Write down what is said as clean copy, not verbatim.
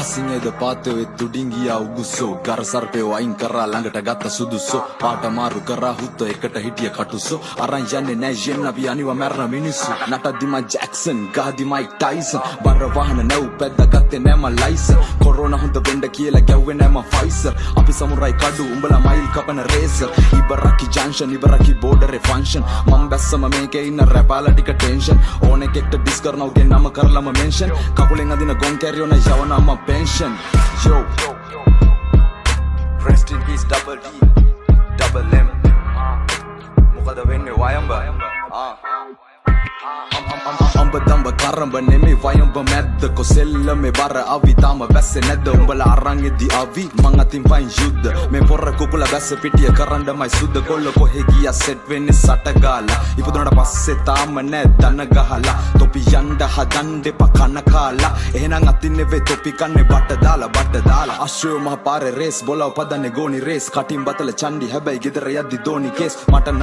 අහසින් පාතේ තුඩින් ගියා උගුස්සෝ ගර සර්පේ වයින් කරා ළඟට ගත්ත සුදුස්සෝ පාට මාරු කරා හුත්ත එකට හිටිය කටුස්සෝ අරන් යන්නේ නෑ යෙන් අපි අනිව මැරන මිනිස්සු නටද්දි මා ජැක්සන් ගහදි මයික් ටයිසන් බර වහන නැව් පැද්ද ගත්තේ නෑ මා ලයිසන් කොරෝනා හොඳ වෙන්න කියලා ගැව්වේ නෑ මා ෆයිසර් අපි සමුරයි කඩු උඹලා මයිල් කපන රේසර් ඉබරකි ජංක්ෂන් ඉබරකි බෝඩරේ ෆන්ක්ෂන් මං බැස්සම මේකේ ඉන්න රැපාලා ටික ටෙන්ෂන් ඕන එකෙක්ට ඩිස් කරනවගේ නම කරලම මෙන්ෂන් කකුලෙන් අදින ගොන් කැරියෝන යවනා මා pension yo rest in peace double D double M මොකද වෙන්නේ වයඹ අම්බ දම්බ කරම්බ නෙමේ වයඹ මැද්ද කොසෙල්ල මේ බර අවි තාම වැස්සේ නැද්ද උඹලා අරන් එද්දි අවි මං අතින් පයින් යුද්ධ මේ පොර කුකුල වැස්ස පිටිය කරන්නමයි සුද්ධ කොල්ල කොහෙ ගියා සෙට් වෙන්නේ සට ගාලා ඉපදුනට පස්සේ තාම නෑ දන ගහලා තොපි යන්න හදන්න දෙපා කන කාලා එහෙනම් අතින් නෙවෙයි තොපි කන්නේ බට දාලා අශ්වය මහ පාරේ රේස් බොලව පදන්නේ ගෝනි රේස් කටින් බතල චන්ඩි හැබැයි ගෙදර යද්දි දෝනි කේස් මට